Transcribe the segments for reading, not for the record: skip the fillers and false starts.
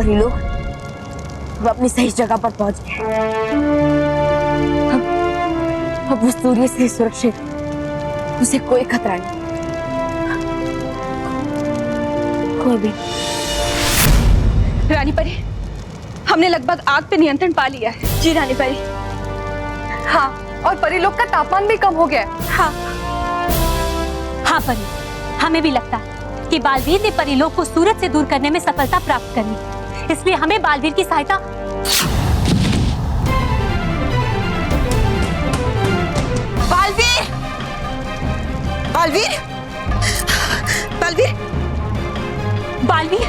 परी लोग अब अपनी सही जगह पर पहुंच गए। अब वो सूर्य से सुरक्षित, उसे कोई खतरा नहीं, कोई भी। रानी परी, हमने लगभग आग पे नियंत्रण पा लिया है। जी रानी परी। हाँ, और परी लोग का तापमान भी कम हो गया है। हाँ हाँ परी, हमें भी लगता है कि बालवीर ने परी लोग को सूरज से दूर करने में सफलता प्राप्त कर ली, इसलिए हमें बालवीर की सहायता। बालवीर, बालवीर, बालवीर, बालवीर,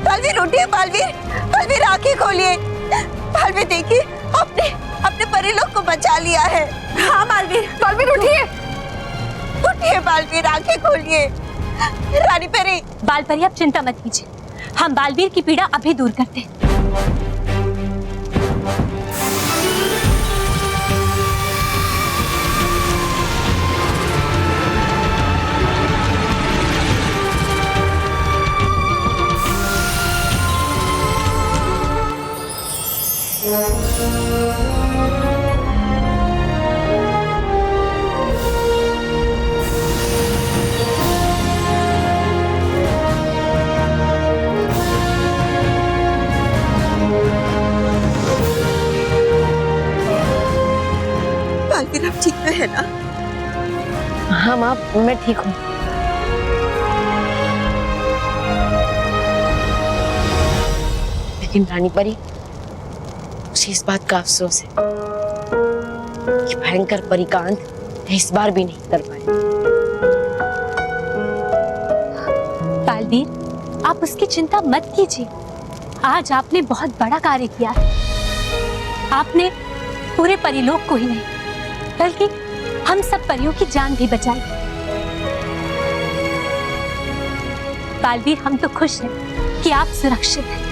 बालवीर उठिए, बालवीर, बालवीर आंखें खोलिए। बालवीर देखिए, अपने अपने परी लोग को बचा लिया है। हाँ बालवीर, बालवीर उठिए, उठिए बालवीर, आंखें खोलिए। रानी परी। बालपरी आप चिंता मत कीजिए, हम बालवीर की पीड़ा अभी दूर करते हैं। बालवीर आप ठीक है ना? हाँ माँ, मैं ठीक हूँ। लेकिन रानी परी, मुझे इस बात का अफसोस है कि भयंकर परी का अंत इस बार भी नहीं कर पाए। बालवीर, आप उसकी चिंता मत कीजिए। आज आपने बहुत बड़ा कार्य किया है। आपने पूरे परिलोक को ही नहीं, बल्कि हम सब परियों की जान भी बचाई। बालवीर, हम तो खुश हैं कि आप सुरक्षित हैं।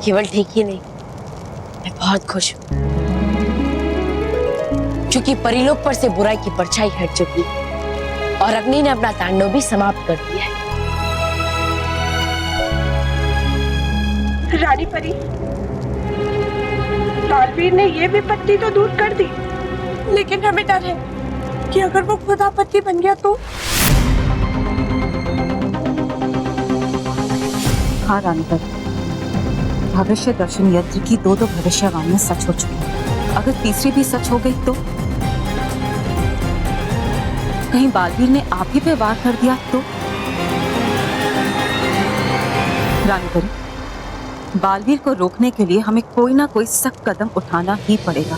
केवल ठीक ही नहीं, मैं बहुत खुश हूँ क्योंकि परिलोक पर से बुराई की परछाई हट चुकी और अग्नि ने अपना तांडव भी समाप्त कर दिया है। रानी परी, बालवीर ने ये विपत्ति तो दूर कर दी, लेकिन हमें डर है कि अगर वो खुद आपत्ति बन गया तो। हाँ रानी परी, भविष्य दर्शन यंत्र की दो भविष्यवाणियां सच हो चुकी हैं। अगर तीसरी भी सच हो गई तो कहीं बालवीर ने आप ही पे वार कर दिया तो? रानी परी, बालवीर को रोकने के लिए हमें कोई ना कोई सख्त कदम उठाना ही पड़ेगा।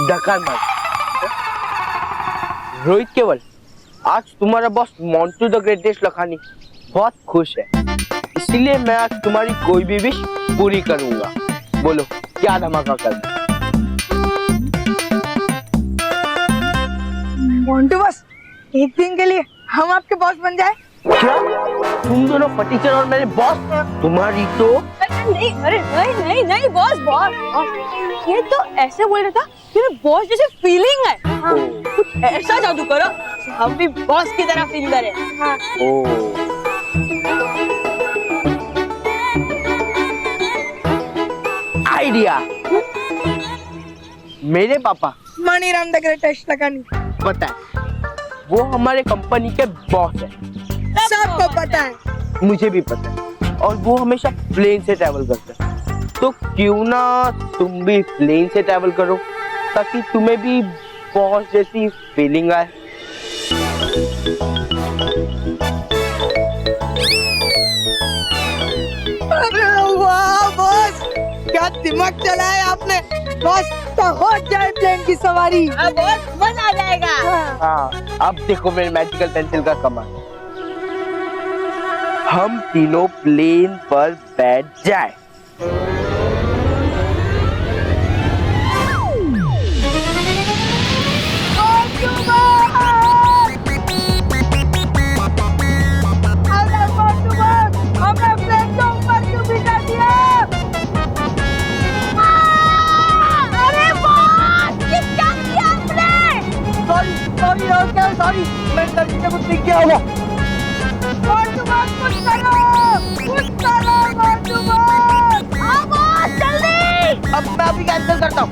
डकार मत। रोहित केवल, आज तुम्हारा boss Montu the greatest Lakhani बहुत खुश है, इसलिए मैं आज तुम्हारी कोई भी विश पूरी करूंगा। बोलो क्या धमाका करना? मोंटू बस, एक दिन के लिए हम आपके बॉस बन जाए। क्या तुम दोनों फटीचर और मेरे बॉस? तुम्हारी तो नहीं, अरे नहीं नहीं नहीं बॉस, बॉस ये तो ऐसे बोल रहा था कि बॉस जैसे फीलिंग है। हाँ, कुछ ऐसा जादू करो हम भी बॉस की तरह फील करें। हाँ। आइडिया। मेरे पापा मणिराम द ग्रेटेस्ट लखानी, पता है वो हमारे कंपनी के बॉस है। सबको पता है। मुझे भी पता है, और वो हमेशा प्लेन से ट्रैवल करते हैं। तो क्यों ना तुम भी प्लेन से ट्रैवल करो ताकि तुम्हें भी बॉस जैसी फीलिंग आए। दिमाग चलाया आपने बॉस, तो हो जाए प्लेन की सवारी। अब बॉस मजा आ जाएगा। हाँ, अब देखो मेरे मैजिकल पेंसिल का कमाल। हम तीनों प्लेन पर बैठ जाए। सॉरी, मैंने गलती से कुछ लिख दिया होगा। जल्दी! अब मैं अभी कैंसिल करता हूँ।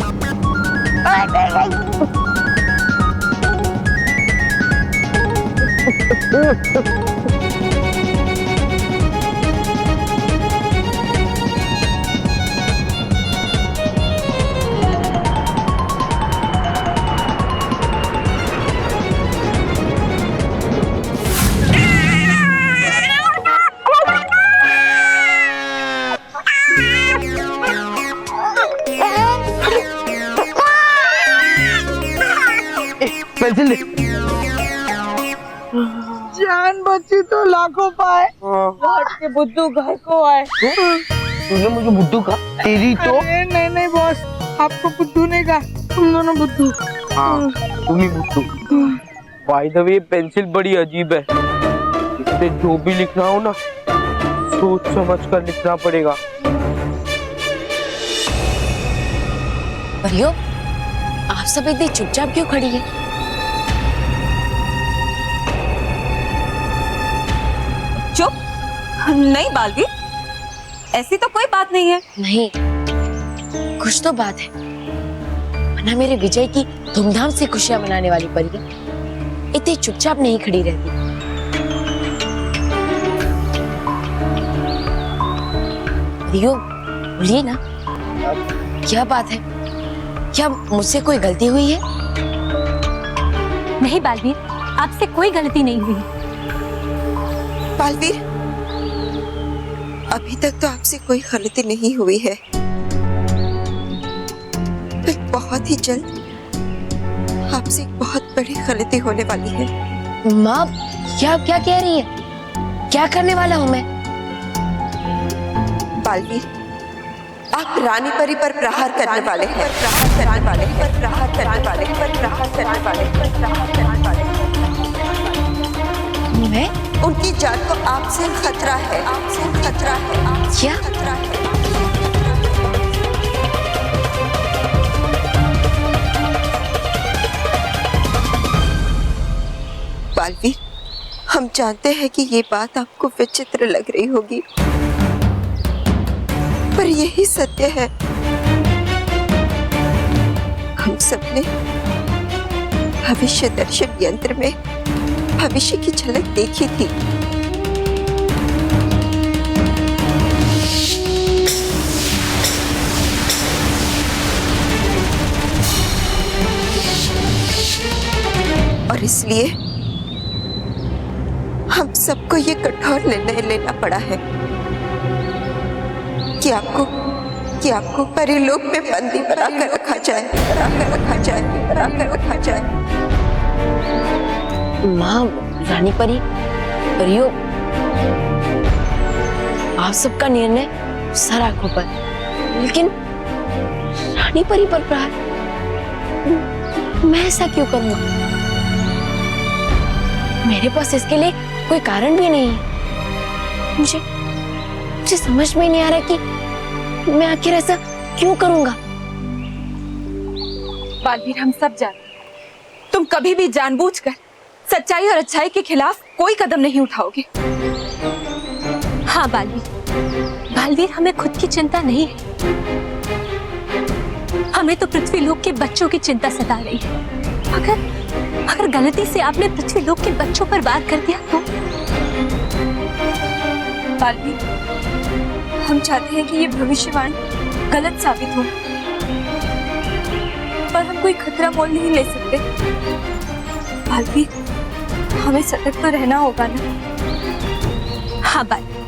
पेंसिल ले। जान बची तो लाखों पाए, लौट के बुद्धू घर को आए। तूने मुझे बुद्धू कहा? तेरी तो नहीं बॉस, आपको बुद्धू नहीं कहा, तुम दोनों बुद्धू। हाँ, तुम ही बुद्धू। बाय द वे, पेंसिल बड़ी अजीब है। इससे जो भी लिखना हो ना, सोच समझ कर लिखना पड़ेगा। परियो, आप सब इतनी चुपचाप क्यों खड़ी है? चुप? नहीं बालवीर, ऐसी तो कोई बात नहीं है। नहीं, कुछ तो बात है, वरना मेरे विजय की धूमधाम से खुशियां मनाने वाली परिया इतनी चुपचाप नहीं खड़ी रहती। परियो, बोलिए ना, क्या बात है? क्या मुझसे कोई गलती हुई है? नहीं बालवीर, आपसे कोई गलती नहीं हुई। बालवीर, अभी तक तो आपसे कोई गलती नहीं हुई है, पर बहुत ही जल्द आपसे एक बहुत बड़ी गलती होने वाली है। माँ, क्या क्या कह रही है? क्या करने वाला हूँ मैं? बालवीर, आप रानी परी पर प्रहार करने वाले हैं। प्रहार करने वाले पर प्रहार करने वाले पर प्रहार करने वाले पर प्रहार करने वाले। मैं? उनकी जान को आपसे खतरा है, आपसे खतरा है, आपसे क्या? खतरा है। बालवीर, हम जानते हैं कि ये बात आपको विचित्र लग रही होगी, पर यही सत्य है। हम सबने भविष्य दर्शन यंत्र में भविष्य की झलक देखी थी। और इसलिए हम सबको ये कठोर निर्णय लेना पड़ा है कि आपको परिलोक में बंदी बनाकर रखा जाए, बनाकर रखा जाए, बनाकर रखा जाए। माँ, रानी परी, परियो, आप सबका निर्णय सर आंखों पर, लेकिन रानी परी पर प्रहार, मैं ऐसा क्यों करूंगा? मेरे पास इसके लिए कोई कारण भी नहीं है। मुझे समझ में नहीं आ रहा कि मैं आखिर ऐसा क्यों करूंगा। बालवीर, हम सब जानते हैं, तुम कभी भी जानबूझकर सच्चाई और अच्छाई के खिलाफ कोई कदम नहीं उठाओगे। हाँ बालवीर, बालवीर, हमें खुद की चिंता नहीं है, हमें तो पृथ्वीलोक के बच्चों की चिंता सता रही है। अगर गलती से आपने पृथ्वीलोक के बच्चों पर वार कर दिया तो? बालवीर, हम चाहते हैं कि ये भविष्यवाणी गलत साबित हो, पर हम कोई खतरा मोल नहीं ले सकते। बालवीर, हमें सतर्क तो रहना होगा ना? हाँ बालवीर,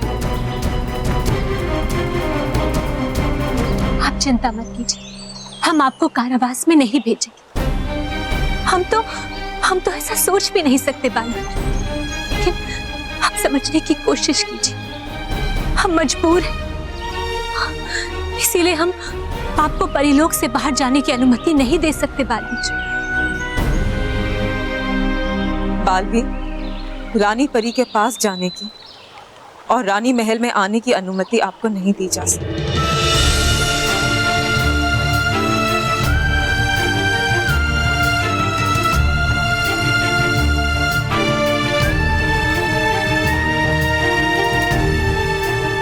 आप चिंता मत कीजिए, हम आपको कारावास में नहीं भेजेंगे। हम तो ऐसा सोच भी नहीं सकते बालवीर, लेकिन आप समझने की कोशिश कीजिए, हम मजबूर हैं। इसीलिए हम आपको परिलोक से बाहर जाने की अनुमति नहीं दे सकते बालवीर। बालवीर, रानी परी के पास जाने की और रानी महल में आने की अनुमति आपको नहीं दी जा सकती।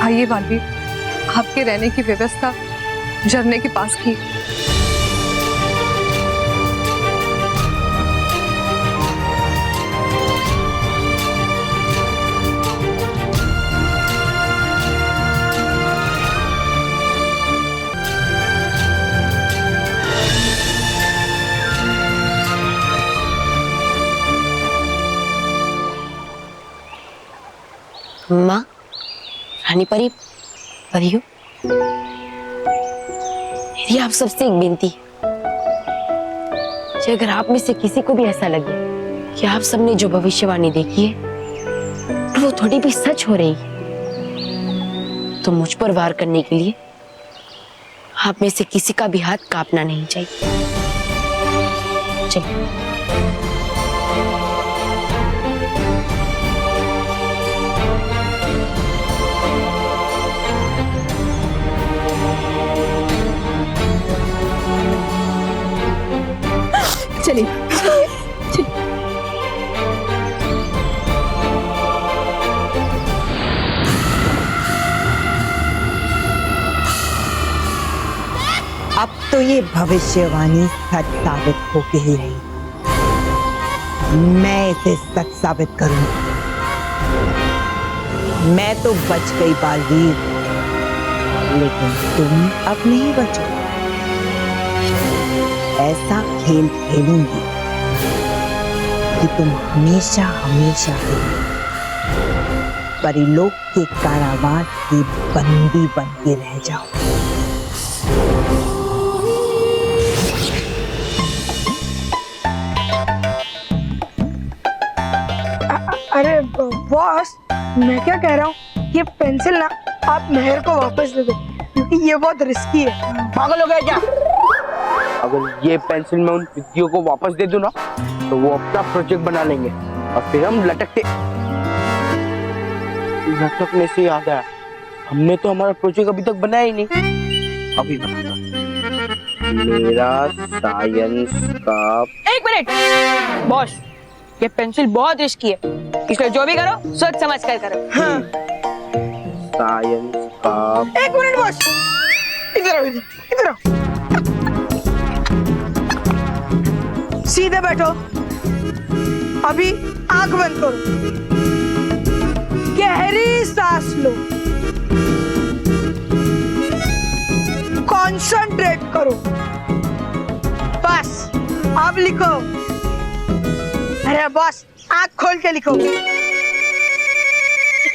आइए बालवीर, आपके रहने की व्यवस्था झरने के पास की। माँ, रानी परी हो, मेरी आप सबसे एक विनती है कि अगर आप में से किसी को भी ऐसा लगे कि आप सबने जो भविष्यवाणी देखी है वो थोड़ी भी सच हो रही है, तो मुझ पर वार करने के लिए आप में से किसी का भी हाथ कांपना नहीं चाहिए। चलिए। चलिए। अब तो ये भविष्यवाणी सच साबित हो के ही रही। मैं इसे सच साबित करूंगी। मैं तो बच गई बालवीर, लेकिन तुम अब नहीं बचोगे। ऐसा खेल खेलूंगी कि तुम हमेशा हमेशा के लिए परिलोक के कारावास की बंदी बन के रह जाओ। अरे बॉस, मैं क्या कह रहा हूँ, ये पेंसिल ना आप मेहर को वापस दे दो, क्योंकि ये बहुत रिस्की है। पागल हो गए क्या? अगर ये पेंसिल मैं उन विद्याओं को वापस दे दूं ना, तो वो अपना प्रोजेक्ट बना लेंगे और फिर हम लटकने से याद आया, हमने तो हमारा प्रोजेक्ट अभी तक बनाया ही नहीं। अभी बनाता। मेरा साइंस का। एक मिनट बॉस, ये पेंसिल बहुत रिस्की है, इसलिए जो भी करो सोच समझ कर करो। हाँ। साइंस का। एक मिनट बॉस, इधर आओ, इधर आओ। सीधे बैठो, अभी आंख बंद करो, गहरी सांस लो, कंसंट्रेट करो, बस अब लिखो। अरे बॉस, आंख खोल के लिखो।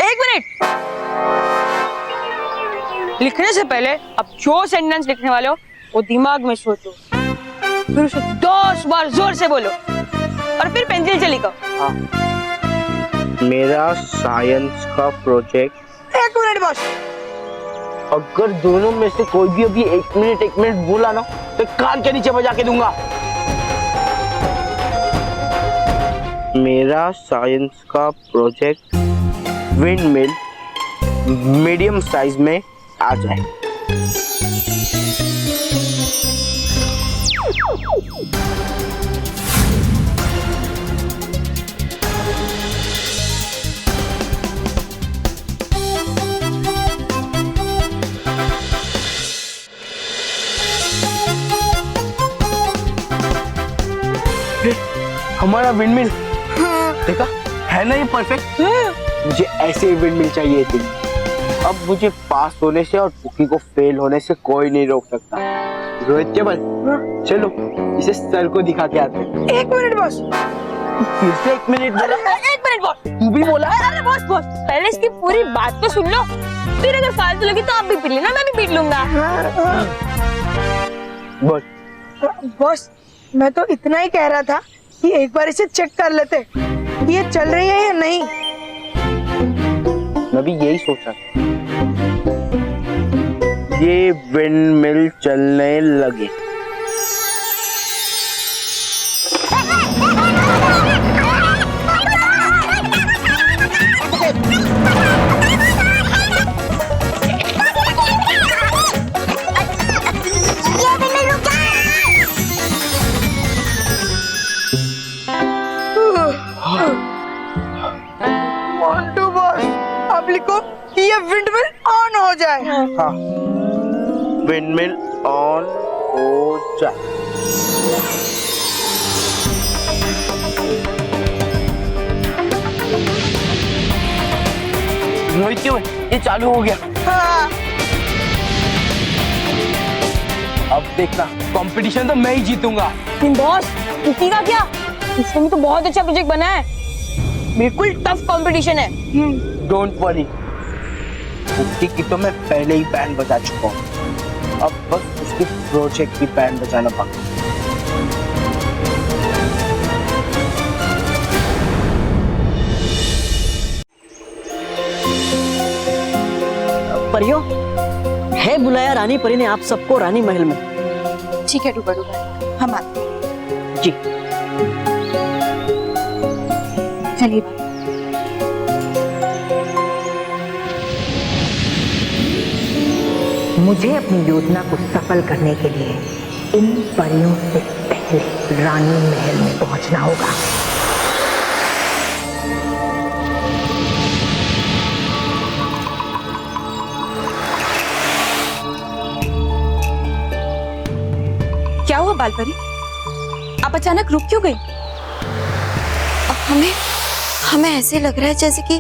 एक मिनट, लिखने से पहले अब जो सेंटेंस लिखने वाले हो वो दिमाग में सोचो, फिर उसे 10 बार जोर से बोलो और फिर पेंसिल से लिखो। हाँ। मेरा साइंस का प्रोजेक्ट। एक मिनट बॉस, अगर दोनों में से कोई भी अभी एक मिनट बोला ना, तो कान के नीचे बजा के दूंगा। मेरा साइंस का project wind mill medium size में आ जाए। हमारा विंडमिल देखा है ना, ये परफेक्ट। मुझे ऐसे ही विंडमिल चाहिए थी। अब मुझे पास होने से और बुकी को फेल होने से कोई नहीं रोक सकता। रोहित केवल चलो इसे सर को दिखा के आते हैं। एक मिनट बॉस, फिर से एक मिनट बोला। एक मिनट बॉस, तू भी बोला। अरे बॉस पहले इसकी पूरी बात तो सुन लो, फिर अगर फालतू लगी तो आप भी पीट लेना, मैं भी पीट लूंगा। बोल। बॉस मैं तो इतना ही कह रहा था कि एक बार इसे चेक कर लेते कि ये चल रही है या नहीं। मैं भी यही सोचा था। ये विंड मिल चलने लगे। मोंटू बॉस अब लिखो कि ये विंड मिल ऑन हो जाए। हाँ, विंडमिल ऑन हो जाए। रोहित क्यों है? ये चालू हो गया। हाँ। अब देखना, कंपटीशन तो मैं ही जीतूंगा। बॉस कुकी का क्या? इसमें भी तो बहुत अच्छा प्रोजेक्ट बना है, बिल्कुल टफ कंपटीशन है। डोंट वरी, कुकी की तो मैं पहले ही बैंड बजा चुका हूँ। अब बस उसके प्रोजेक्ट की बैंड बजाना बाकी। परियों, है बुलाया रानी परी ने आप सबको रानी महल में। ठीक है डूबा डूबा, हम आते हैं। जी। चलिए। मुझे अपनी योजना को सफल करने के लिए इन परियों से पहले रानी महल में पहुंचना होगा। क्या हुआ बालपरी? आप अचानक रुक क्यों गई? हमें ऐसे लग रहा है जैसे कि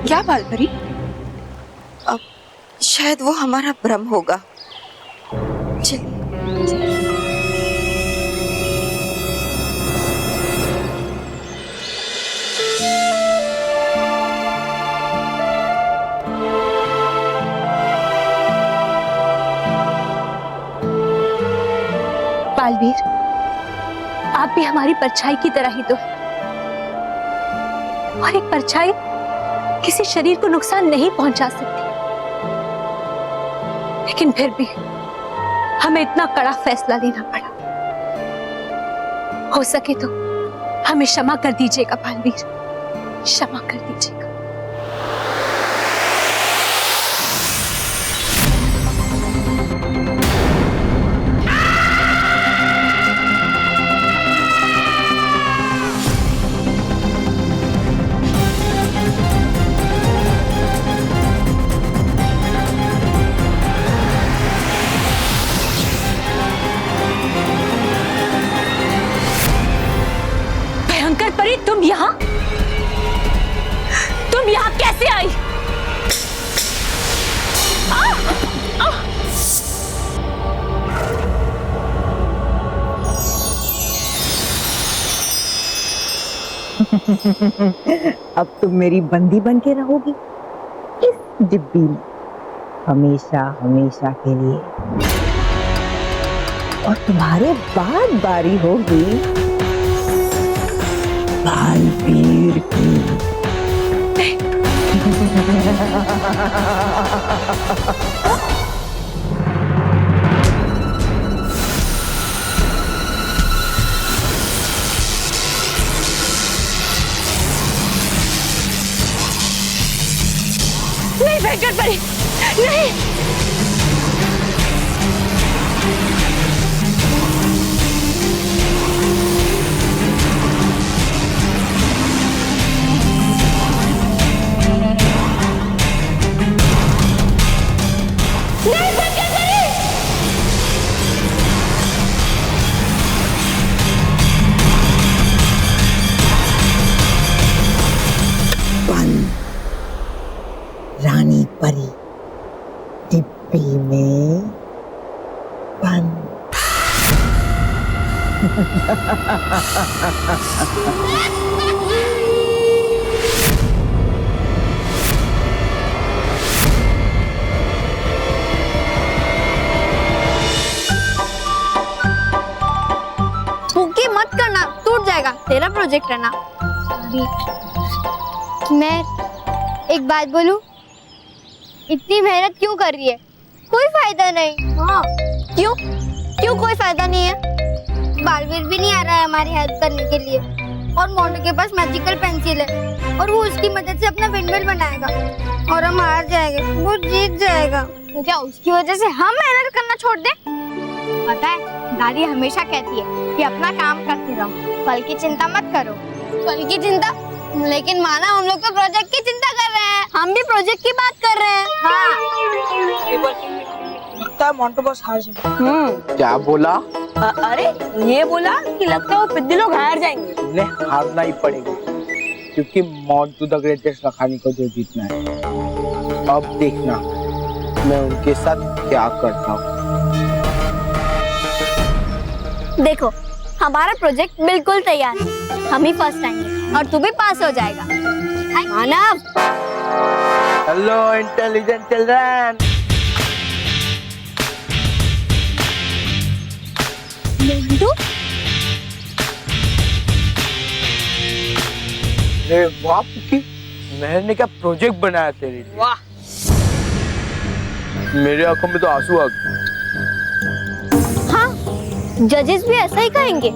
क्या बालपरी? शायद वो हमारा भ्रम होगा। चलिए। बालवीर, आप भी हमारी परछाई की तरह ही तो है, और एक परछाई किसी शरीर को नुकसान नहीं पहुंचा सकती, लेकिन फिर भी हमें इतना कड़ा फैसला लेना पड़ा। हो सके तो हमें क्षमा कर दीजिएगा बालवीर, क्षमा कर दीजिएगा। परी, तुम यहाँ कैसे आई? अब तुम मेरी बंदी बन के रहोगी इस डिब्बी में हमेशा हमेशा के लिए, और तुम्हारे बाद बारी होगी बालवीर की। नहीं वेंकट परी, नहीं। रानी परी डिब्बी में बंद। जाएगा, तेरा प्रोजेक्ट है ना। मैं एक बात बोलूं, इतनी मेहनत क्यों कर रही है? कोई फायदा नहीं। हाँ, क्यों क्यों कोई फायदा नहीं है? बालवीर भी नहीं आ रहा है हमारी हेल्प करने के लिए, और मोंटू के पास मैजिकल पेंसिल है और वो उसकी मदद से अपना विंडमिल बनाएगा और हम हार जाएंगे, वो जीत जाएगा। तो क्या उसकी वजह से हम मेहनत करना छोड़ दें? पता है, दादी हमेशा कहती है कि अपना काम करते रहो, फल की चिंता मत करो। फल की चिंता? लेकिन माना हम लोग तो प्रोजेक्ट की चिंता कर रहे हैं, हम भी प्रोजेक्ट की बात कर रहे हैं। हाँ। लगता है मोंटू बॉस हार जाएगा। क्या बोला? अरे ये बोला कि लगता है वो पिद्दी लोग हार जाएंगे। उन्हें हारना ही पड़ेगा, क्योंकि मोंटू द ग्रेटेस्ट लखानी को जो जीतना है। अब देखना मैं उनके साथ क्या करता हूँ। देखो, हमारा प्रोजेक्ट बिल्कुल तैयार है, हम ही फर्स्ट आएंगे और तू भी पास हो जाएगा। मानव, हेलो इंटेलिजेंट चिल्ड्रन। मोंटू, अरे वाह पुकी, मेहर ने क्या प्रोजेक्ट बनाया तेरे लिए। वाह, मेरे आंखों में तो आंसू आ गए। हाँ, जजेस भी ऐसा ही कहेंगे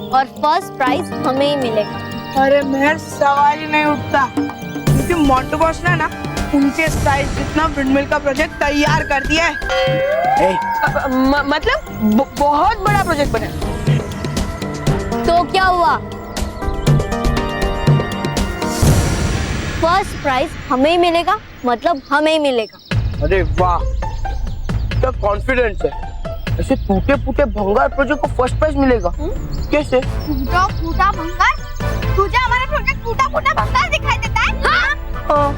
और फर्स्ट प्राइज हमें ही मिलेगा। अरे मेहर, सवाल ही नहीं उठता, क्योंकि मोंटू बॉस ने ना उनके साइज जितना विंडमिल का प्रोजेक्ट तैयार कर दिया है। मतलब बहुत बड़ा प्रोजेक्ट बना। तो क्या हुआ? फर्स्ट प्राइज हमें ही मिलेगा, मतलब हमें ही मिलेगा। अरे वाह, क्या कॉन्फिडेंस है। ऐसे टूटे फूटे भंगार प्रोजेक्ट को फर्स्ट प्राइज मिलेगा? कैसे? टूटा फूटा भंगार? तुझे हमारा प्रोजेक्ट टूटा फूटा भंगार दिखाई देता है? हाँ,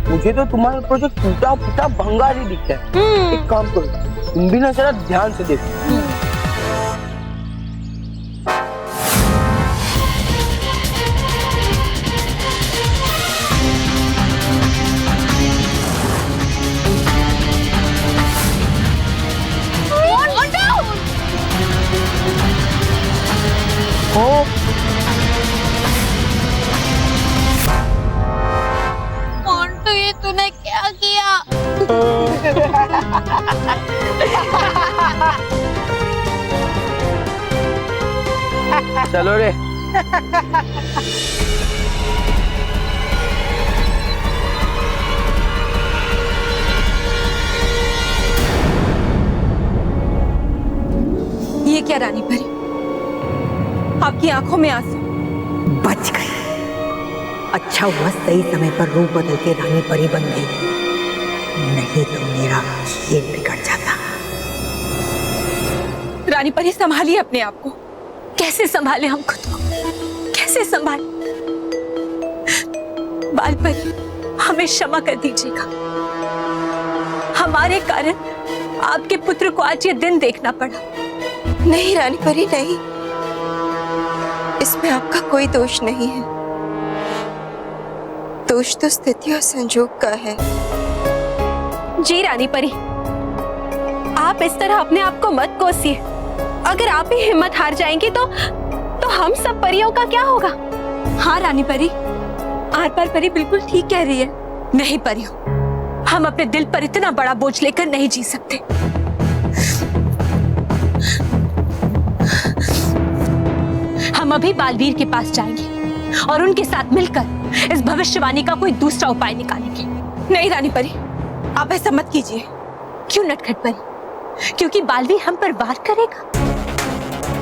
मुझे तो तुम्हारा प्रोजेक्ट टूटा फूटा भंगार ही दिखता है। एक काम करो, तुम भी ना जरा ध्यान से देखो। मोंटू, ये तूने क्या किया? चलो रे। ये क्या रानी परी, आपकी आंखों में आंसू? बच गई। अच्छा हुआ सही समय पर रूप बदल के रानी परी बन गई, नहीं तो मेरा खेल बिगड़ जाता। रानी परी, संभालिए अपने आप को। कैसे संभाले हम खुद को, कैसे संभाले? बाल परी, हमें क्षमा कर दीजिएगा। हमारे कारण आपके पुत्र को आज ये दिन देखना पड़ा। नहीं रानी परी, नहीं, इसमें आपका कोई दोष नहीं है। दोष तो स्थिति और संजोग का है। जी रानी परी, आप इस तरह अपने आप को मत कोसिए। अगर आप ही हिम्मत हार जाएंगे तो हम सब परियों का क्या होगा? हाँ रानी परी, आर पार परी बिल्कुल ठीक कह रही है। नहीं परियों, हम अपने दिल पर इतना बड़ा बोझ लेकर नहीं जी सकते। हम अभी बालवीर के पास जाएंगे और उनके साथ मिलकर इस भविष्यवाणी का कोई दूसरा उपाय निकालेंगे। नहीं रानी परी, आप ऐसा मत कीजिए। क्यों नटखट परी? क्योंकि बालवीर हम पर वार करेगा?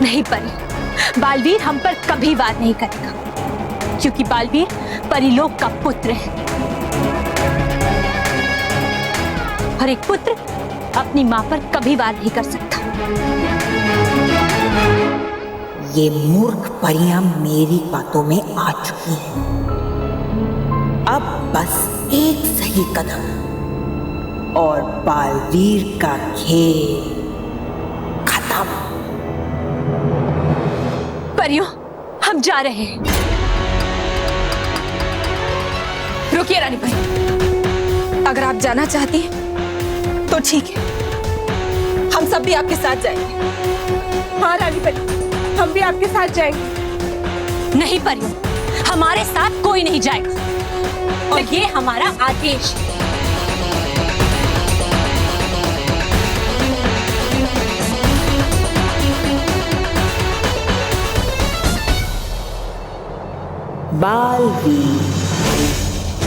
नहीं परी, बालवीर हम पर कभी वार नहीं करेगा, क्योंकि बालवीर परिलोक का पुत्र है और एक पुत्र अपनी मां पर कभी वार नहीं कर सकता। ये मूर्ख परियां मेरी बातों में आ चुकी हैं। अब बस एक सही कदम और बालवीर का खेल खत्म। परियों, हम जा रहे हैं। रुकिए रानी परी, अगर आप जाना चाहती हैं तो ठीक है, हम सब भी आपके साथ जाएंगे। हाँ रानी परी, हम भी आपके साथ जाएंगे। नहीं परियों, हमारे साथ कोई नहीं जाएगा और ये हमारा आदेश है। बालवीर,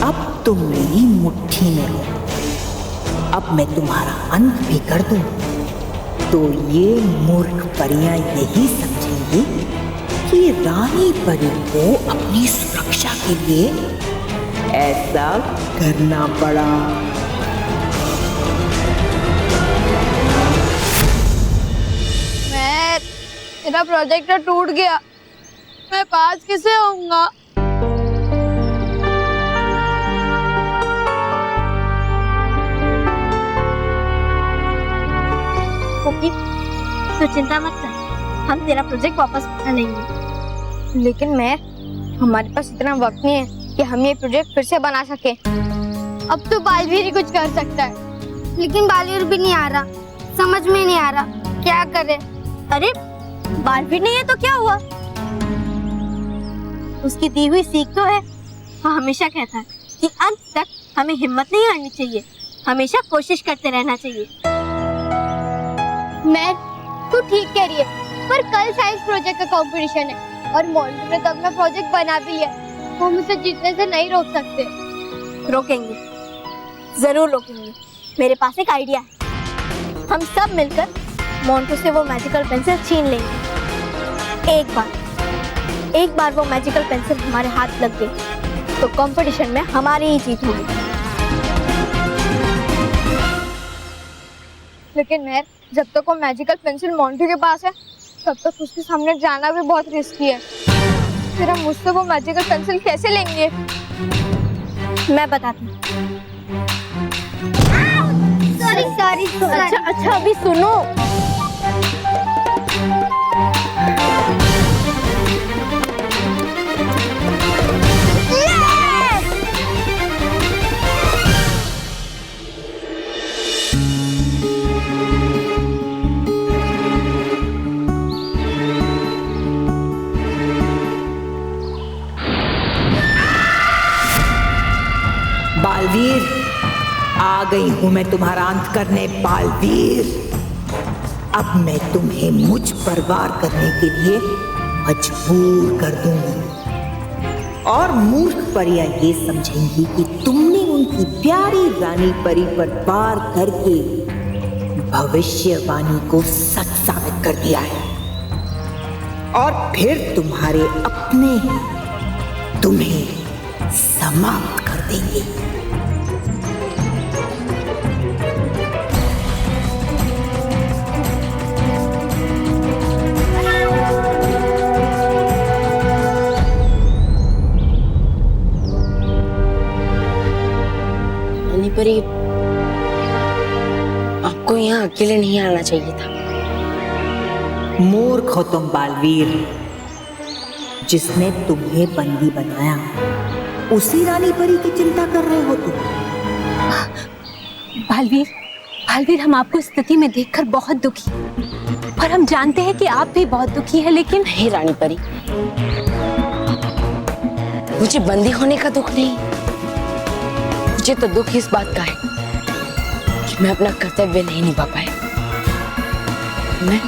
अब तुम मेरी मुट्ठी में हो। अब मैं तुम्हारा अंत भी कर दूं तो ये मूर्ख परियां यही समझेंगी कि रानी परी को अपनी सुरक्षा के लिए ऐसा करना पड़ा। मेरा प्रोजेक्टर टूट गया, मैं पास किसे होऊंगा? तो चिंता मत कर, हम तेरा प्रोजेक्ट वापस बना लेंगे। लेकिन मैं, हमारे पास इतना वक्त नहीं है कि हम ये प्रोजेक्ट फिर से बना सके। अब तो बालवीर ही कुछ कर सकता है, लेकिन बालवीर भी नहीं आ रहा, समझ में नहीं आ रहा क्या करे। अरे बालवीर नहीं है तो क्या हुआ, उसकी दी हुई सीख तो है। वो हमेशा कहता है कि अंत तक हमें हिम्मत नहीं हारनी चाहिए, हमेशा कोशिश करते रहना चाहिए। मैं, तू ठीक कह रही है, पर कल साइंस प्रोजेक्ट का कंपटीशन है और मोन्टू ने तो अपना प्रोजेक्ट बना भी लिया, वो मुझे जीतने से नहीं रोक सकते। रोकेंगे, जरूर रोकेंगे। मेरे पास एक आइडिया है, हम सब मिलकर मोन्टू से वो मैजिकल पेंसिल छीन लेंगे। एक बार वो मैजिकल पेंसिल हमारे हाथ लग गई तो कंपटीशन में हमारी ही जीत होगी। लेकिन मैं, जब तक वो मैजिकल पेंसिल मोन्टू के पास है तब तक उसके सामने जाना भी बहुत रिस्की है। फिर हम मुझसे वो मैजिकल पेंसिल कैसे लेंगे? मैं बताती हूँ। सॉरी। अच्छा अभी सुनो। बालवीर, आ गई हूं मैं तुम्हारा अंत करने। बालवीर, अब मैं तुम्हें मुझ पर वार करने के लिए मजबूर कर दूंगी और मूर्ख परियां ये समझेंगी कि तुमने उनकी प्यारी रानी परी पर वार करके भविष्यवाणी को सच साबित कर दिया है और फिर तुम्हारे अपने तुम्हें समाप्त कर देंगे। रानी परी, आपको यहाँ अकेले नहीं आना चाहिए था। मूर्ख हो तुम बालवीर, जिसने तुम्हें बंदी बनाया उसी रानी परी की चिंता कर रहे हो तुम। बालवीर, हम आपको इस स्थिति में देखकर बहुत दुखी हैं और हम जानते हैं कि आप भी बहुत दुखी हैं, लेकिन नहीं रानी परी, मुझे बंदी होने का दुख नहीं, मुझे तो दुख इस बात का है कि मैं अपना कर्तव्य नहीं निभा पाया। मैं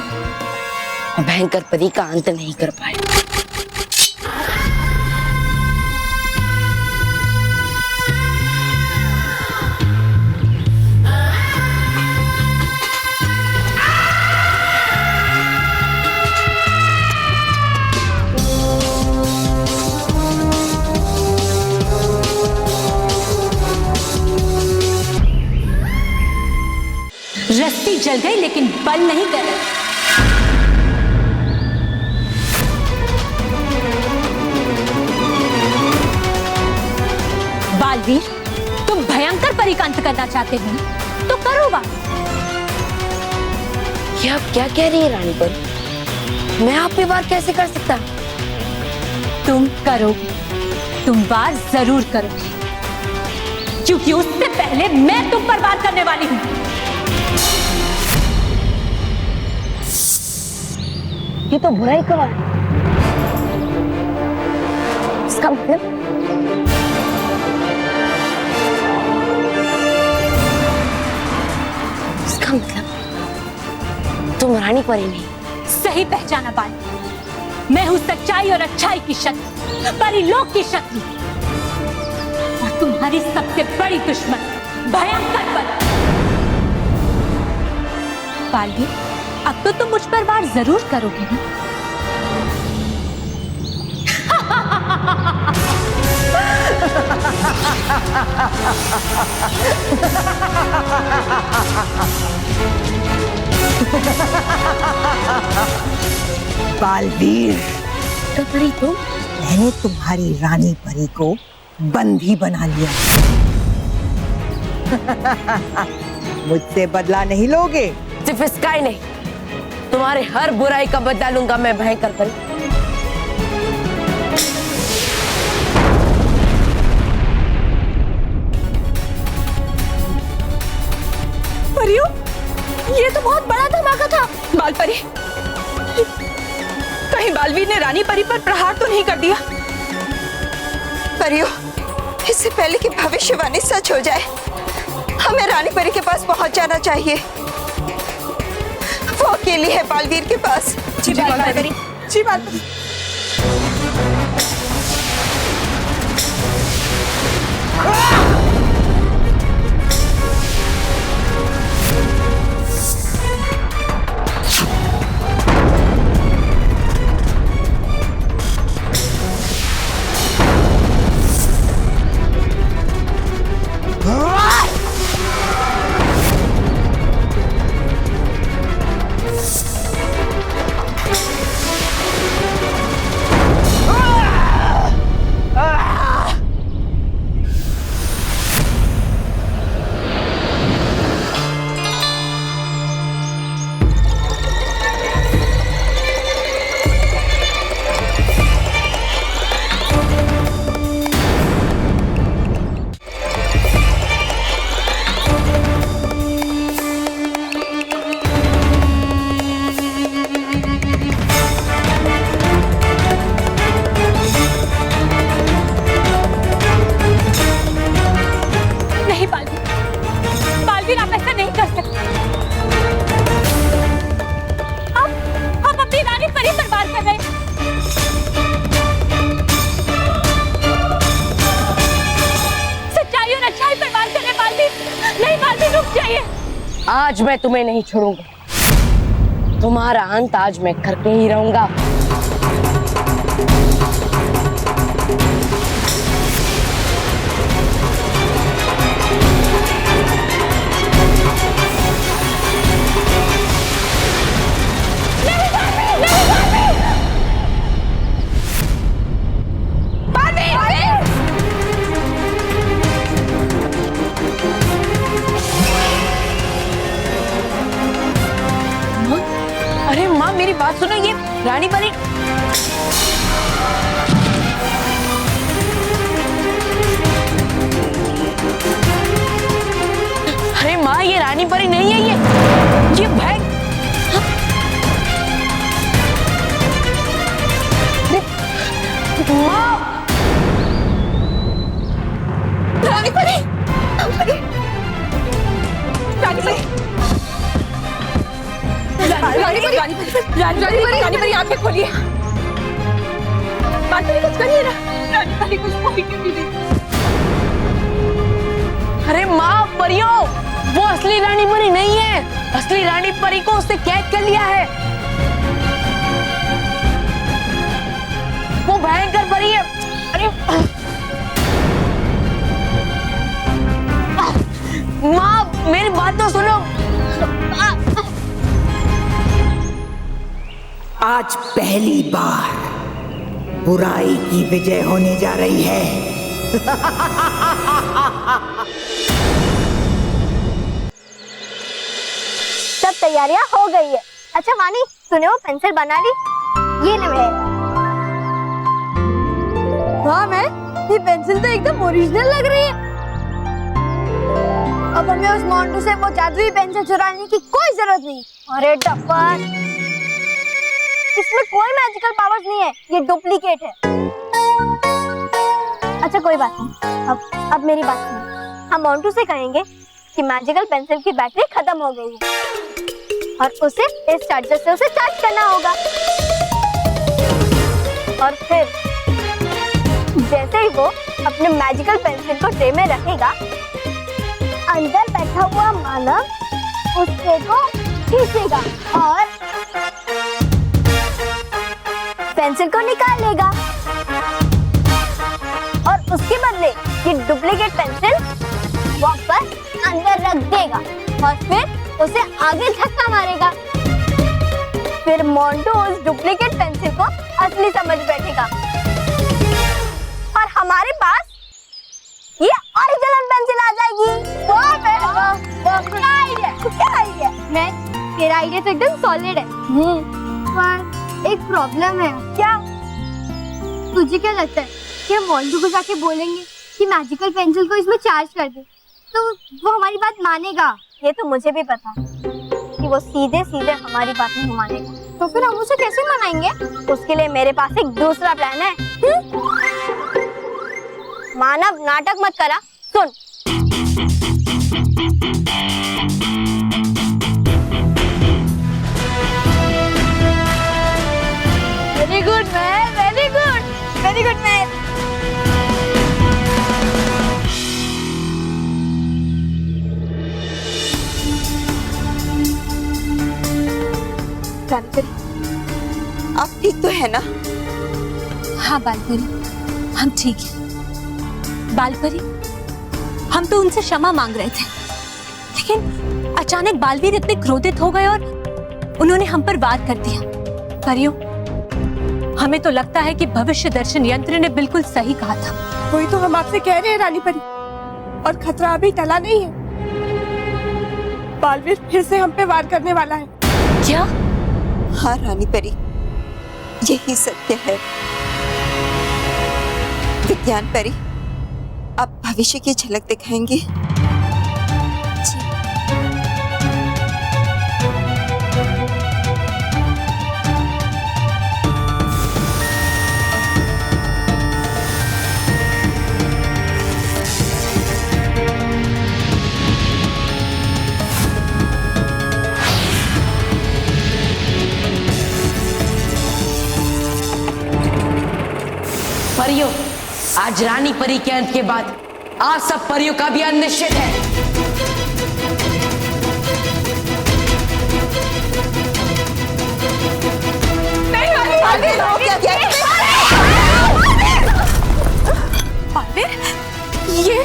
भयंकर परी का अंत नहीं कर पाया। रस्सी जल गई लेकिन बल नहीं गए। बालवीर, तुम भयंकर परी का अंत करना चाहते हो तो करो बात। ये आप क्या कह रही है रानी परी? मैं आप पे वार कैसे कर सकता? तुम करोगे, तुम वार जरूर करोगे, क्योंकि उससे पहले मैं तुम पर वार करने वाली हूं। ये तो बुराई का वार। इसका मतलब तुम रानी परी नहीं। सही पहचाना बाली, मैं हूँ सच्चाई और अच्छाई की शक्ति, परिलोक की शक्ति, और तुम्हारी सबसे बड़ी दुश्मन भयंकर परी। बाली, अब तो तुम मुझ पर वार जरूर करोगे ना? बालवीर, तो परी तुम? मैंने तुम्हारी रानी परी को बंदी बना लिया। मुझसे बदला नहीं लोगे? सिर्फ इसका ही नहीं, तुम्हारे हर बुराई का बदला लूंगा मैं भयंकर परी। परियों, ये तो बहुत बड़ा धमाका था। बालपरी, कहीं बालवीर ने रानी परी पर प्रहार तो नहीं कर दिया? परियों, इससे पहले कि भविष्यवाणी सच हो जाए, हमें रानी परी के पास पहुंच जाना चाहिए। वो अकेली है बालवीर के पास। जी बालपरी, जी बालपरी। आज मैं तुम्हें नहीं छोड़ूंगा, तुम्हारा अंत आज मैं करके ही रहूंगा। अरे माँ, मेरी बात सुनो, ये रानी परी। अरे माँ, ये रानी परी नहीं है, ये भैंस। माँ, रानी परी, रानी परी आंखें खोलिए। बालपरी कुछ करिए ना, रानी परी कुछ बोल के भी नहीं। अरे माँ, परियों, वो असली रानी परी नहीं है। असली रानी परी को उसने कैद कर लिया है। वो भयंकर परी है। अरे माँ, मेरी बात तो सुनो। आज पहली बार बुराई की विजय होने जा रही है। सब तैयारियां हो गई है। अच्छा वानी, तूने वो पेंसिल बना ली? ये ले मेरे। वाह मैं, ये पेंसिल तो एकदम ओरिजिनल लग रही है। अब हमें उस मोंटू से वो जादुई पेंसिल चुराने की कोई जरूरत नहीं। अरे टप्पर, इसमें कोई मैजिकल पावर्स नहीं है, ये डुप्लीकेट है। अच्छा कोई बात नहीं, अब मेरी बात सुनो। हम मोंटू से कहेंगे कि मैजिकल पेंसिल की बैटरी खत्म हो गई है और उसे इस चार्जर से उसे चार्ज करना होगा। और फिर जैसे ही वो अपने मैजिकल पेंसिल को ट्रे में रखेगा, अंदर बैठा हुआ मानव उस ट्रे को खींचेगा और पेंसिल को निकालेगा और उसके बदले ये डुप्लीकेट पेंसिल वापस अंदर रख देगा और फिर उसे आगे धक्का मारेगा। फिर मोंटू उस डुप्लीकेट पेंसिल को असली समझ बैठेगा और हमारे पास ये ओरिजिनल पेंसिल आ जाएगी। क्या आइडिया, क्या आइडिया? मैं तेरा आइडिया तो एकदम सॉलिड है। पर एक प्रॉब्लम है। क्या? तुझे क्या लगता है कि हम मोंटू को जाके बोलेंगे कि मैजिकल पेंसिल को इसमें चार्ज कर दे तो वो हमारी बात मानेगा? ये तो मुझे भी पता है कि वो सीधे सीधे हमारी बात नहीं मानेगा। तो फिर हम उसे कैसे मनाएंगे? उसके लिए मेरे पास एक दूसरा प्लान है। मानव नाटक मत करा, सुन। Very good man, very good, very good man. आप ठीक तो है ना? हाँ बालपरी, हम ठीक हैं। बालपरी, हम तो उनसे क्षमा मांग रहे थे, लेकिन अचानक बालवीर इतने क्रोधित हो गए और उन्होंने हम पर वार कर दिया। परियों, हमें तो लगता है कि भविष्य दर्शन यंत्र ने बिल्कुल सही कहा था। वही तो हम आपसे कह रहे हैं रानी परी, और खतरा अभी टला नहीं है। बालवीर फिर से हम पे वार करने वाला है। क्या? हाँ रानी परी, यही सत्य है। विज्ञान परी, आप भविष्य की झलक दिखाएंगे? परियों, आज रानी परी के अंत के बाद आज सब परियों का भी अंत निश्चित है। ये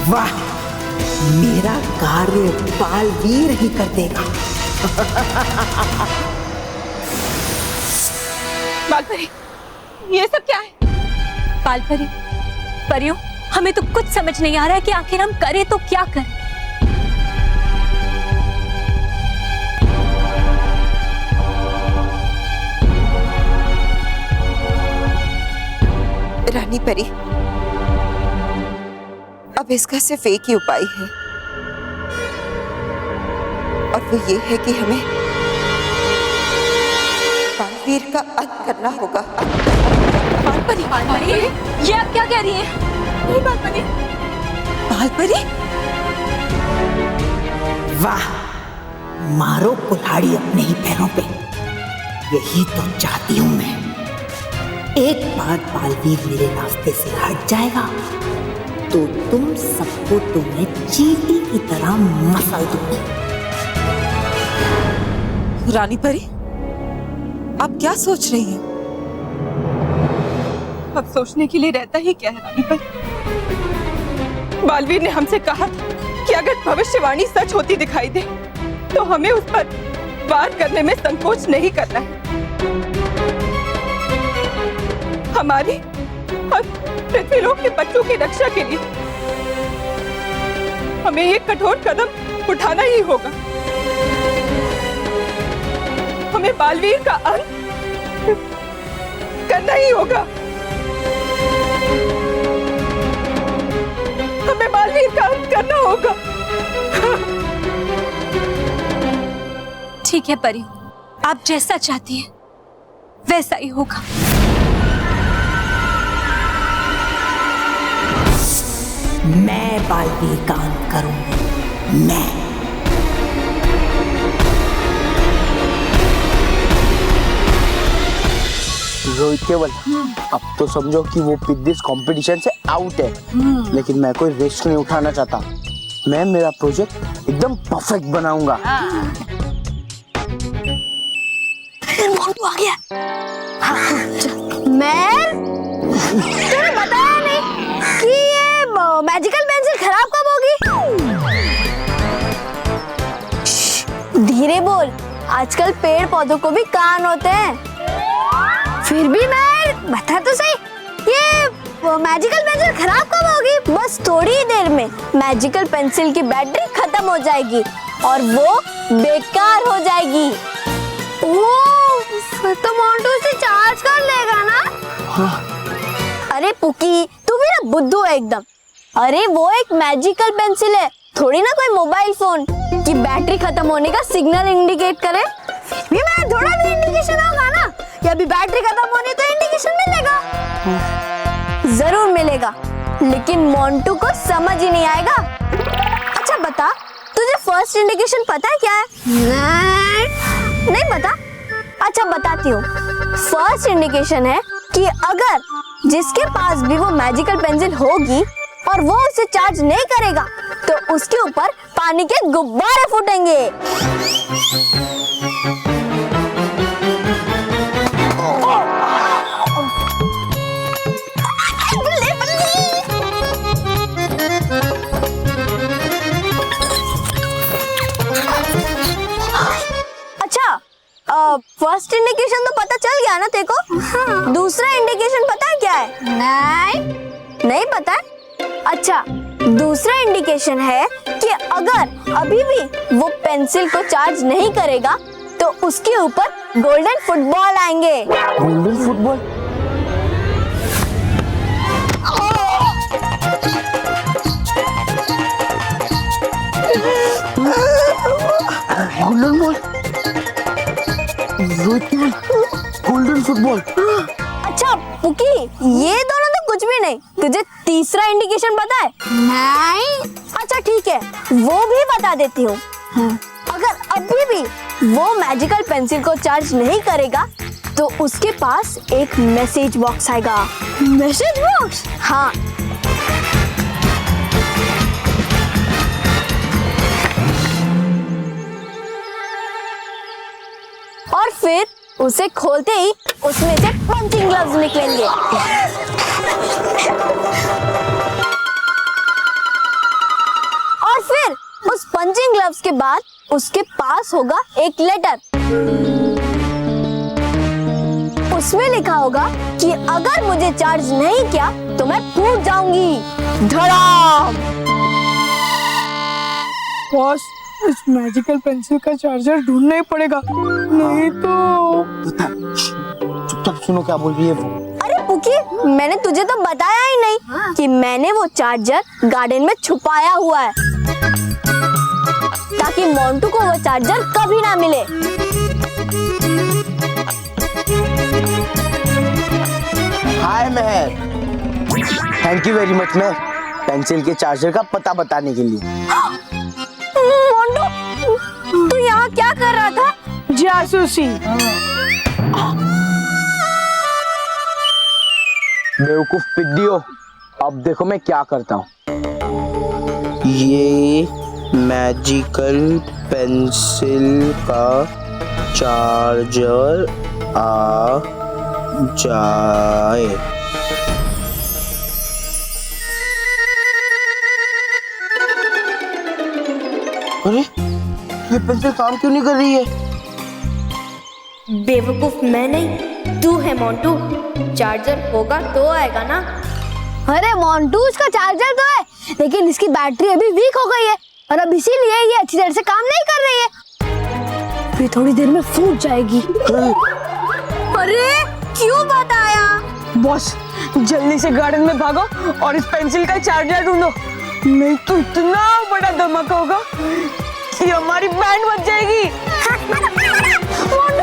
वाह, मेरा कार्य बालवीर ही कर देगा। बालपरी, ये सब क्या है? बालपरी, परियों, हमें तो कुछ समझ नहीं आ रहा है कि आखिर हम करें तो क्या करें। रानी परी, अब इसका सिर्फ एक ही उपाय है, और वो ये है कि हमें बालवीर का अंत करना होगा। बालपरी, बालपरी, ये आप क्या कह रही हैं? नहीं बालपरी, बालपरी, वाह, मारो कुल्हाड़ी अपने ही पैरों पे। यही तो चाहती हूं मैं। एक बार बालवीर मेरे रास्ते से हट जाएगा तो तुम सबको तो मैं चींटी की तरह मसल दूंगी। रानी परी, आप क्या सोच रही हैं? अब सोचने के लिए रहता ही क्या है रानी परी? बालवीर ने हमसे कहा था कि अगर भविष्यवाणी सच होती दिखाई दे तो हमें उस पर वार करने में संकोच नहीं करना है। हमारी और पृथ्वीलोक के बच्चों की रक्षा के लिए हमें एक कठोर कदम उठाना ही होगा। हमें बालवीर का अंत करना ही होगा। हमें बालवीर का अंत करना होगा। ठीक है परी, आप जैसा चाहती हैं वैसा ही होगा। मैं बालवीर का अंत करूंगी, मैं। रोहित केवल अब तो समझो कि वो दिस कंपटीशन से आउट है, लेकिन मैं कोई रिस्क नहीं उठाना चाहता। मैं मेरा प्रोजेक्ट एकदम परफेक्ट बनाऊंगा। मोंटू आ गया। मैं तूने बताया नहीं कि ये मैजिकल पेंसिल खराब कब होगी? धीरे बोल, आजकल पेड़ पौधों को भी कान होते हैं। फिर भी मैं बता तो सही, ये मैजिकल पेंसिल खराब कब होगी? बस थोड़ी ही देर में मैजिकल पेंसिल की बैटरी खत्म हो जाएगी और वो बेकार हो जाएगी। ओह, तो मोंटू इसे चार्ज कर लेगा ना? हाँ। अरे पुकी, तू भी ना बुद्धू है एकदम। अरे वो एक मैजिकल पेंसिल है, थोड़ी ना कोई मोबाइल फोन की बैटरी खत्म होने का सिग्नल इंडिकेट करे। भी मैं थोड़ा भी इंडिकेशन होगा ना, या अभी बैटरी खत्म होने तो इंडिकेशन मिलेगा। जरूर मिलेगा, लेकिन मोंटू को समझ ही नहीं आएगा। अच्छा बता, तुझे फर्स्ट इंडिकेशन पता है क्या है? नहीं पता? अच्छा बताती हूँ। फर्स्ट इंडिकेशन है कि अगर जिसके पास भी वो मैजिकल पेंसिल होगी और वो उसे चार्ज नहीं करेगा तो उसके ऊपर पानी के गुब्बारे फूटेंगे। फर्स्ट इंडिकेशन तो पता चल गया ना तेरे को? हाँ। दूसरा इंडिकेशन पता है क्या है? नहीं पता है? अच्छा, दूसरा इंडिकेशन है कि अगर अभी भी वो पेंसिल को चार्ज नहीं करेगा तो उसके ऊपर गोल्डन फुटबॉल आएंगे। Golden football? Golden ball, golden football. अच्छा पुकी, ये दोनों तो कुछ भी नहीं। तुझे तीसरा इंडिकेशन पता है? नहीं। अच्छा ठीक है, वो भी बता देती हूँ। अगर अभी भी वो मैजिकल पेंसिल को चार्ज नहीं करेगा तो उसके पास एक मैसेज बॉक्स आएगा। Message box? हाँ। और फिर उसे खोलते ही उसमें से पंचिंग ग्लव्स निकलेंगे। और फिर उस पंचिंग ग्लव्स के बाद उसके पास होगा एक लेटर। उसमें लिखा होगा कि अगर मुझे चार्ज नहीं किया तो मैं फूट जाऊंगी। धड़ाम। बॉस, इस मैजिकल पेंसिल का चार्जर ढूंढना ही पड़ेगा, नहीं तो। चुपचाप सुनो क्या बोल रही है वो। अरे पुकी, मैंने तुझे तो बताया ही नहीं कि मैंने वो चार्जर गार्डन में छुपाया हुआ है ताकि मोंटू को वो चार्जर कभी ना मिले। Hi Mehar, thank you very much Mehar, pencil के चार्जर का पता बताने के लिए। मोंटू, तू यहाँ क्या कर रहा था? जासूसी। बेवकूफ पिद्दियो, अब देखो मैं क्या करता हूँ। ये मैजिकल पेंसिल का चार्जर आ जाए। अरे ये पेंसिल काम क्यों नहीं कर रही है? बेवकूफ मैं नहीं, तू है मोंटू। चार्जर होगा तो आएगा ना। अरे मोंटू, उसका चार्जर तो है, लेकिन इसकी बैटरी अभी वीक हो गई है और अब इसीलिए ये अच्छी तरह से काम नहीं कर रही है। फिर थोड़ी देर में फूट जाएगी। अरे क्यों बताया? बॉस, जल्दी से गार्डन में भागो और इस पेंसिल का चार्जर ढूंढो, नहीं तो इतना बड़ा धमाका होगा कि हमारी बैंड बज जाएगी।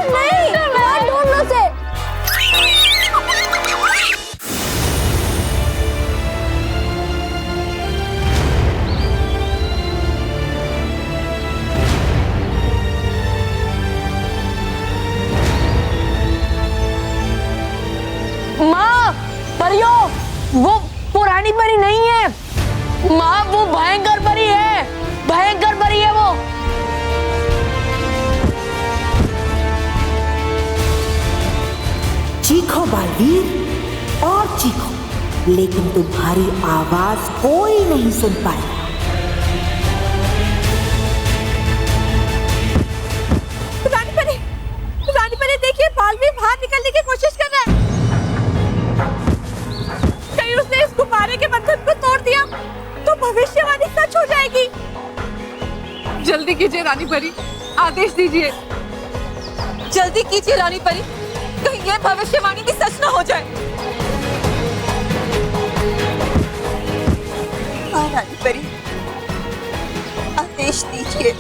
नहीं, ढूंढो से। परी नहीं है माँ, वो भयंकर परी है, भयंकर परी है वो। चीखो बालवीर और चीखो, लेकिन तुम्हारी आवाज कोई नहीं सुन पाएगा। रानी परी देखिए, बालवीर बाहर निकलने की कोशिश कर रहा है। कहीं उसने इस गुब्बारे के बंधन को तोड़ दिया तो भविष्यवाणी सच हो जाएगी। जल्दी कीजिए रानी परी, आदेश दीजिए। जल्दी कीजिए रानी परी, कहीं ये भविष्यवाणी की सच ना हो जाए। हाँ रानी परी, आदेश दीजिए।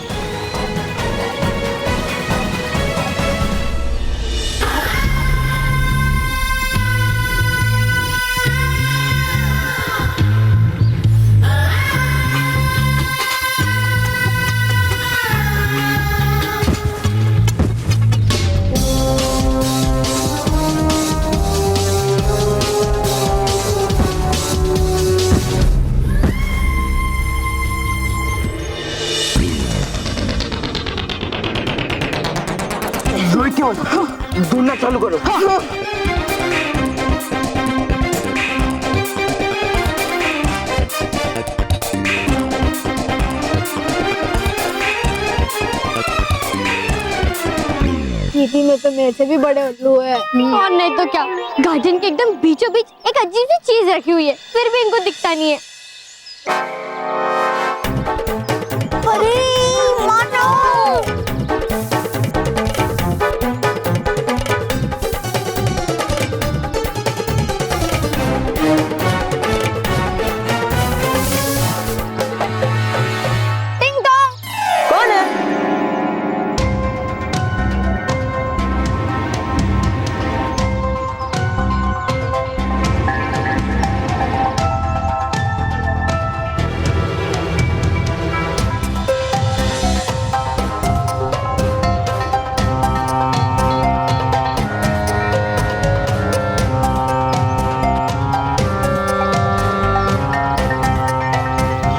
ढूंढना चालू करो। खेती में तो मेरे से भी बड़े उल्लू है। और नहीं तो क्या, गार्डन के एकदम बीचों बीच एक अजीब सी चीज रखी हुई है, फिर भी इनको दिखता नहीं है। अरे मानो! टिंग टोंग! कौन है?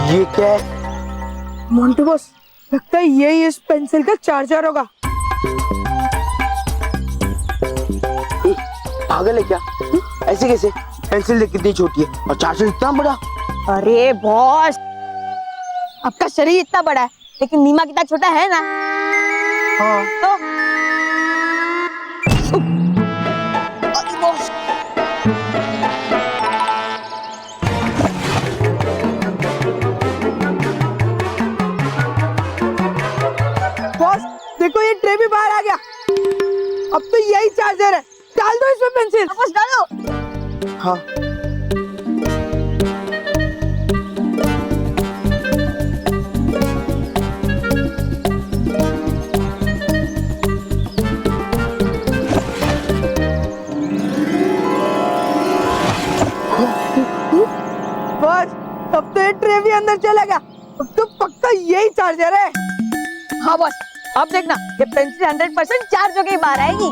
ये क्या है? मोंटू बॉस, लगता है यही इस पेंसिल का चार्जर होगा। पागल है क्या? ऐसे कैसे? पेंसिल देख कितनी छोटी है और चार्जर इतना बड़ा। अरे बॉस, आपका शरीर इतना बड़ा है लेकिन नीमा कितना छोटा है ना। हाँ तो अरे बॉस, बॉस देखो ये ट्रे भी बाहर आ गया। अब तो यही चार्जर है, डाल दो इसमें पेंसिल। बस डालो। हाँ बस, अब तो ये ट्रे भी अंदर चला गया। अब तो पक्का यही चार्जर है। हाँ बस, अब देखना ये पेंसिल 100% चार्ज होके ही बाहर आएगी।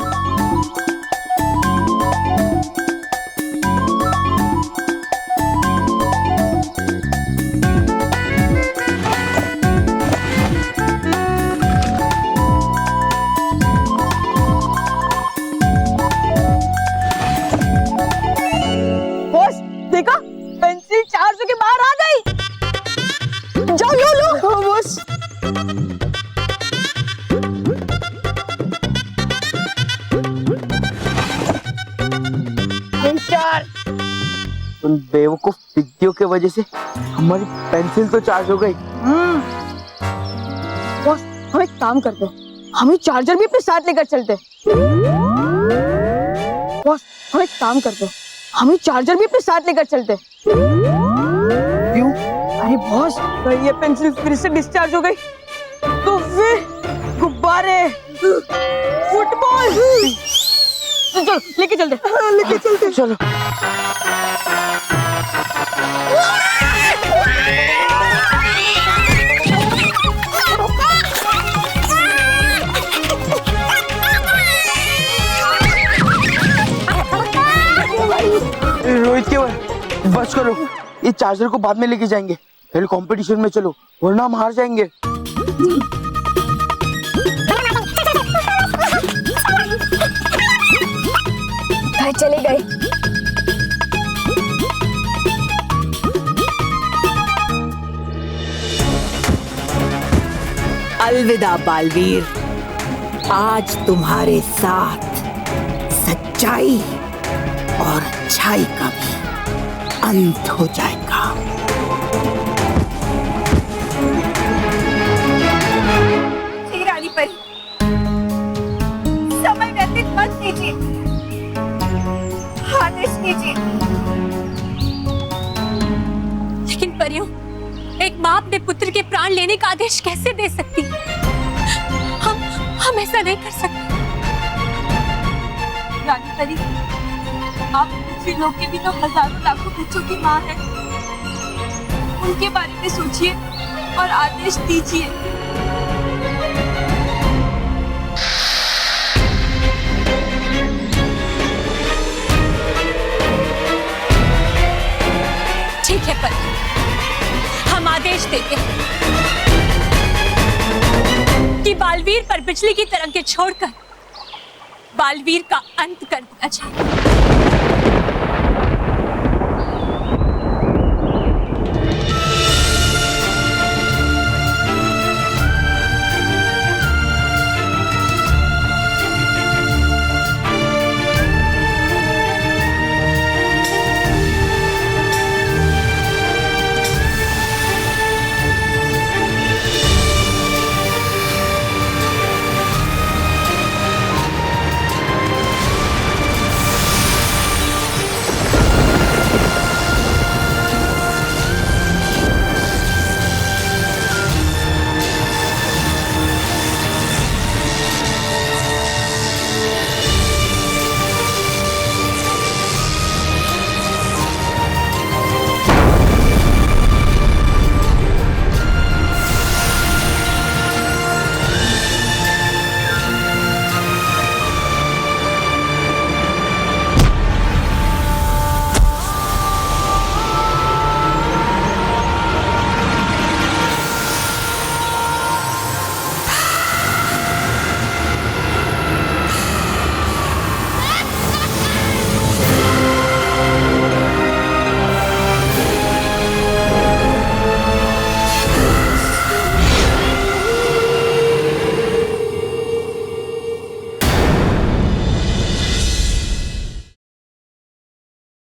बॉस देखो, पेंसिल चार्ज होके बाहर आ गई। जाओ लो लो। हाँ बॉस। उन बेवकूफ विद्यों के वजह से हमारी पेंसिल तो चार्ज हो गई। बॉस, हम एक काम करते हैं, हम ये चार्जर भी अपने साथ लेकर चलते। बॉस, हम एक काम करते हैं, हम ये चार्जर भी अपने साथ लेकर चलते। क्यों? अरे बॉस, अगर ये पेंसिल फिर से डिस्चार्ज हो गई तो फिर गुब्बारे, फुटबॉल, चलो लेके चलते। लेके चलते। चलो। रोहित, केवल बस करो, ये चार्जर को बाद में लेके जाएंगे, पहले कंपटीशन में चलो वरना हम हार जाएंगे। चले गए। अलविदा बालवीर, आज तुम्हारे साथ सच्चाई और अच्छाई का भी अंत हो जाएगा। रानी परी, समय व्यतीत मत कीजिए, आदेश कीजिए। लेकिन परियों, एक माँ अपने पुत्र के प्राण लेने का आदेश कैसे दे सकती है? हम ऐसा नहीं कर सकते। रानी परी, आप पृथ्वी लोक के भी तो हजारों लाखों बच्चों की माँ हैं। उनके बारे में सोचिए और आदेश दीजिए। ठीक है पर हम आदेश देते हैं कि बालवीर पर बिजली की तरंगें छोड़कर बालवीर का अंत कर दिया जाए।